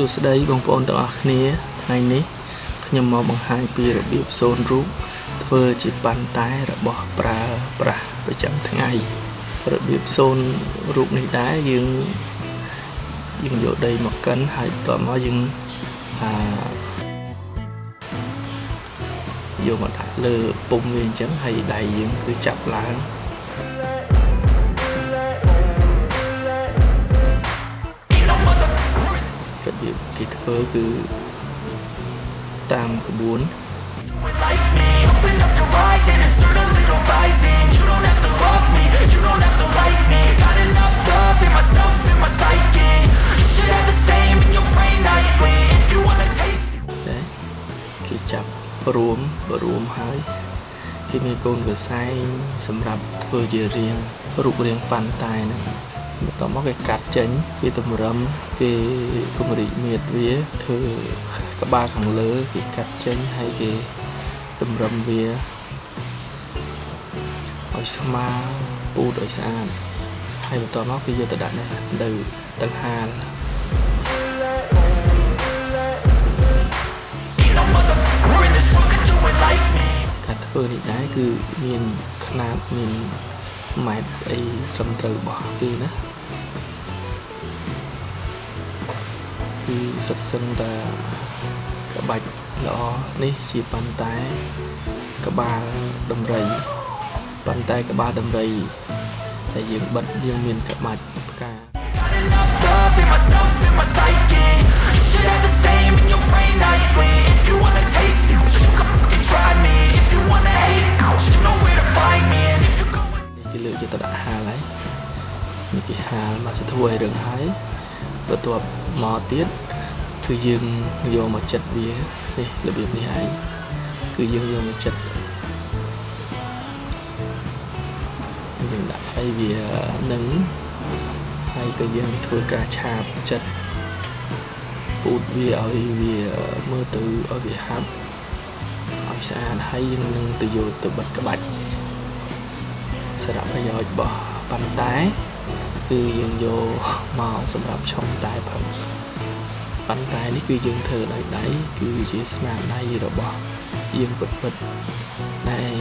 សួស្តីបងប្អូនទាំងអស់គ្នាថ្ងៃនេះខ្ញុំមកបង្ហាញពីរបៀបសូនរូបធ្វើជាប៉ាន់តែរបស់ប្រើប្រាស់ប្រចាំថ្ងៃរបៀបសូនរូបនេះដែរយើងយកដីមកកិនហើយបន្ទាប់មកយើងយកមកដាក់លើពុំវាអញ្ចឹងហើយដៃយើងគឺចាប់ឡើងរបៀបគេធ្វើគឺតាមក្បួនគេចាប់រួមហើយគេមានកូនកសែងសម្រាប់ធ្វើជារូបរាងប៉ាន់តែហ្នឹងបន្ទាប់មកគេកាត់ចេញគេតម្រឹមគេគម្រិចមៀតវាធ្វើក្បាលខាងលើគេកាត់ចេញហើយគេតម្រឹមវាឲ្យស្មើពូតឲ្យស្អាតហើយបន្ទាប់មកគេយកទៅដាក់នៅទឹកហាលការធ្វើនេះដែរគឺមានຂະຫນາດមានម៉ែត្រអីត្រឹមត្រូវរបស់គេណាគឺសិតសឹងតែក្បាច់ល្អនេះជាប៉ាន់តែក្បាលដំរីប៉ាន់តែក្បាលដំរីតែយើងបិទយើងមានក្បាច់ផ្កាគេលើកយកទៅដាក់ហាលហើយនេះគេហាលមកសធួយរឿងហើយបន្ទាប់មកទៀតគឺយើងយកមកចិតវានេះរបៀបនេះឯងគឺយើងយកមកចិតយើងដាក់ឲ្យវានឹងហើយក៏យើងធ្វើការឆាបចិតពូតវាឲ្យវាមើលទៅឲ្យវាហាប់ឲ្យស្អាតហើយយើងនឹងទៅយកទៅបិទក្បាច់សារៈប្រយោជន៍របស់ប៉ាន់តែគឺយើងយកមកសម្រាប់ឆុងតែផឹកប៉ាន់តែនេះគឺយើងធ្វើដោយដៃគឺជាស្នាដៃរបស់យើងពិតដែល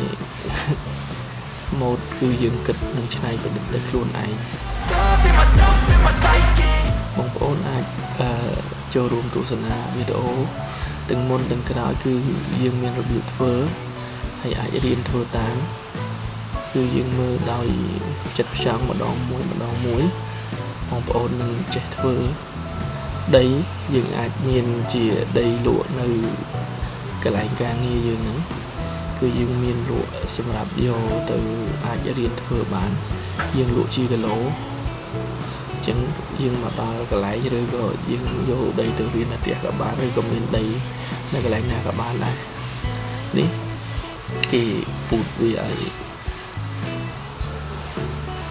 ម៉ូដគឺយើងគិតនឹងច្នៃប្រឌិតដោយខ្លួនឯងបងប្អូនអាចចូលរួមទស្សនាវីដេអូទាំងមុនទាំងក្រោយគឺយើងមានរបៀបធ្វើហើយអាចរៀនធ្វើតាមគឺយើងមើលដោយចិត្តផ្ចង់ម្ដងមួយបងប្អូននឹងចេះធ្វើដីយើងអាចមានជាដីលក់នៅកន្លែងការងារយើងហ្នឹងគឺយើងមានលក់សម្រាប់យកទៅអាចរៀនធ្វើបានយើងលក់ជាគីឡូអញ្ចឹងយើងមកដល់កន្លែងឬក៏យើងយកដីទៅរៀននៅផ្ទះក៏បានឬក៏មានដីនៅកន្លែងណាក៏បានដែរនេះគេពូតវាឲ្យ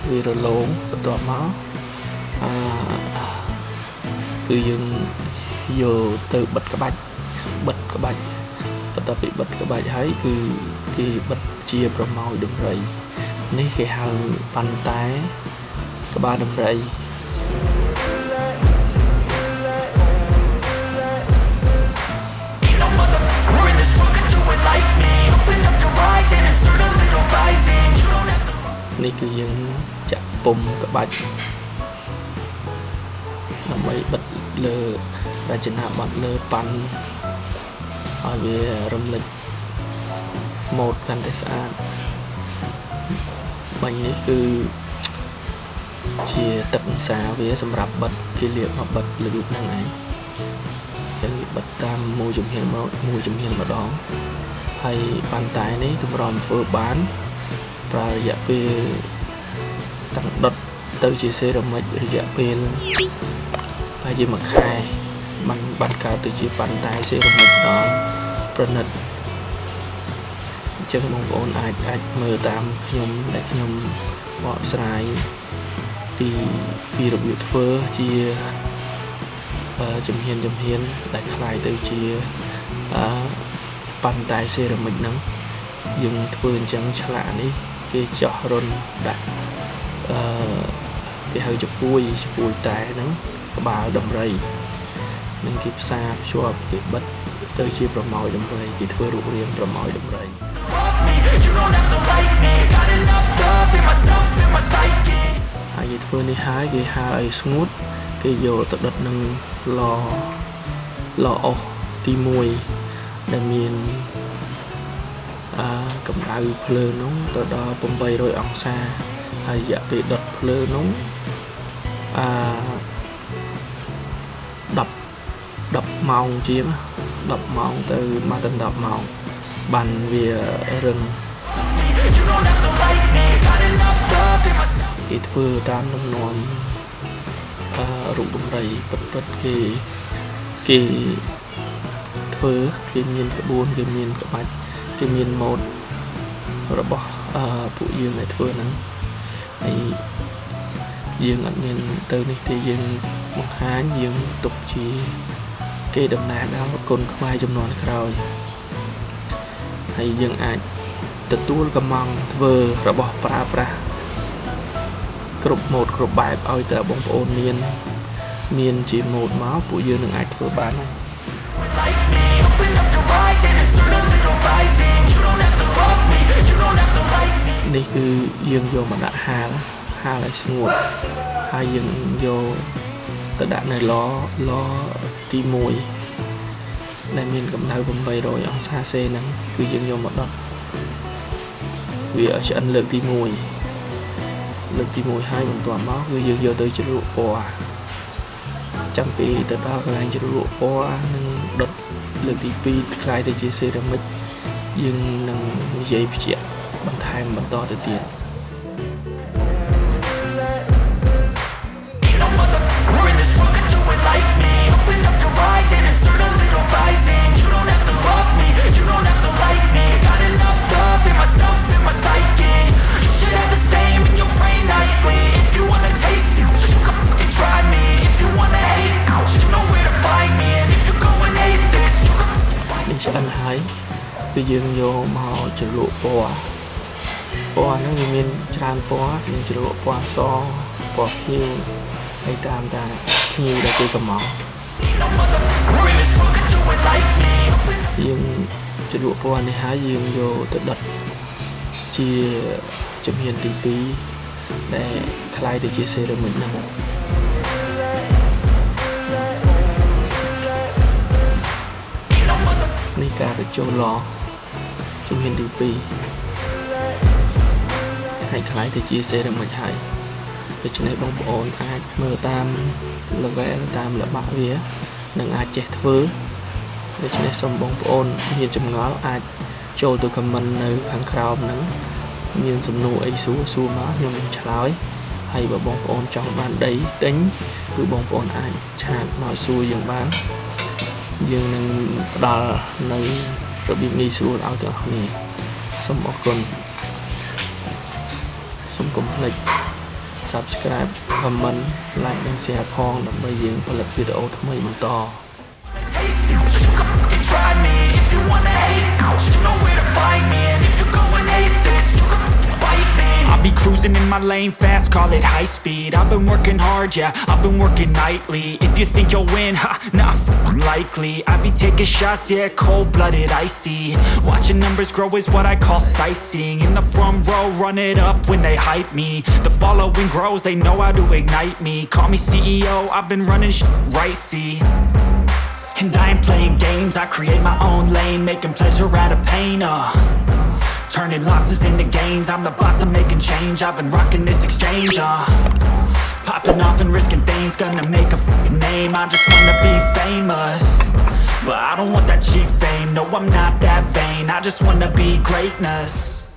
វារលោងបន្ទាប់មកគឺយើងយកទៅបិទក្បាច់បន្ទាប់ពីបិទក្បាច់ហើយគឺគេបិទជាប្រមោយដំរីនេះគេហៅប៉ាន់តែក្បាលដំរីនេះគឺយើងចាក់ពុំក្បាច់ដើម្បីបិទលើរចនាបថលើប៉ាន់ឲ្យវារំលេចម៉ូដកាន់តែស្អាតបាញ់នេះគឺជាទឹកអង្សាវាសម្រាប់បិទគេលាបមកបិទលើរូបហ្នឹងឯងចឹងបិទតាមមួយជំហានម្ដងហើយប៉ាន់តែនេះតម្រាំធ្វើបានប្រើរយៈពេលតាំងដុតទៅជាសេរ៉ាមិករយៈពេលហើយជាមួយខែបានកើតទៅជាប៉ាន់តែសេរ៉ាមិកដល់ប្រណិតអញ្ចឹងបងប្អូនអាចមើលតាមខ្ញុំដែលខ្ញុំបកស្រាយពីរបៀបធ្វើជាជំហានដែលคล้ายទៅជាប៉ាន់តែសេរ៉ាមិកហ្នឹងយើងធ្វើអញ្ចឹងឆ្លាក់នេះគេចោះរុនដាក់គេហៅចពួយតែហ្នឹងក្បាលដំរី នឹងគេផ្សារភ្ជាប់គេបិទទៅជាប្រម៉ោយដំរីគេធ្វើរូបរាងប្រម៉ោយដំរីហើយគេធ្វើនេះហើយគេហៅឲ្យស្ងួតគេយកទៅដុតនឹងឡអុសទី1ដែលមានកម្ដៅភ្លើងនោះទៅដល់800អង្សាហើយរយៈពេលដុតភ្លើងនោះ10ម៉ោងជាង10ម៉ោងទៅមកដល់10ម៉ោងបានវារឹងគេធ្វើតាមលំនាំរូបដំរីពិតគេធ្វើគេមានក្បួនគេមានក្បាច់គេមានម៉ូដរបស់ពួកយើងដែលធ្វើហ្នឹងហើយយើងអត់មានទៅនេះទេយើងបង្ហាញយើងទុកជាគេដំណើរដល់គុណខ្មែរចំនួនក្រោយហើយយើងអាចទទួលកំងធ្វើរបស់ប្រើប្រាស់គ្រប់ម៉ូដគ្រប់បែបឲ្យតែបងប្អូនមានជាម៉ូដមកពួកយើងនឹងអាចធ្វើបានហើយនេះគឺយើងយកមកដាក់ហាលឲ្យស្ងួតហើយយើងយកទៅដាក់នៅឡទី1ដែលមានកម្ដៅ800អង្សាសេហ្នឹងគឺយើងយកមកដុតវាឆ្អិនលើកទី1ហើយបន្ទាប់មកគឺយើងយកទៅជ្រលក់ពណ៌ចាំពីទៅដល់កន្លែងជ្រលក់ពណ៌នឹងដុតលើកទី2ខ្លាយទៅជាសេរ៉ាមិចយើងនឹងនិយាយបញ្ជាក់បន្ថែមបន្តទៅទៀតឆ្អិនហើយគឺយើងយកមកជ្រលក់ពណ៌ហ្នឹងវាមានច្រើនពណ៌យើងជ្រលក់ពណ៌សពណ៌ខៀវហើយតាមភ្ញៀវដែលគេកំងយើងជ្រលក់ពណ៌នេះហើយយើងយកទៅដុតជាជំហានទី2ដែលคล้ายទៅជាសេរ៉ាមិចហ្នឹងនេះការបញ្ចូលឡជំហានទី2ហើយคล้ายទៅជាសេរ៉ាមិចហើយដូច្នេះបងប្អូនអាចមើលតាម level តាមល្បាក់វានឹងអាចចេះធ្វើដូច្នេះសូមបងប្អូនមានចម្ងល់អាចចូលទៅ comment នៅខាងក្រោមហ្នឹងមានសំណួរអីសួរមកខ្ញុំនឹងឆ្លើយហើយបើបងប្អូនចង់បានដីទិញគឺបងប្អូនអាចឆាតមកសួរយើងបានយើងនឹងផ្ដល់នៅរបៀបងាយស្រួលឲ្យទាំងអស់គ្នាសូមអរគុណសូមកុំភ្លេច Subscribe comment like និង share ផងដើម្បីយើងផលិតវីដេអូថ្មីបន្តI'll be cruising in my lane fast, call it high speed. I've been working hard, yeah, I've been working nightly. If you think you'll win, nah, likely. I be taking shots, yeah, cold-blooded, icy. Watching numbers grow is what I call sightseeing. In the front row, run it up when they hype me. The following grows, they know how to ignite me. Call me CEO, I've been running right, see. And I ain't playing games, I create my own lane, making pleasure out of pain, turning losses into gains, I'm the boss, I'm making change. I've been rocking this exchange, popping off and risking things, gonna make a name. I just wanna be famous, but I don't want that cheap fame. No, I'm not that vain, I just wanna be greatness.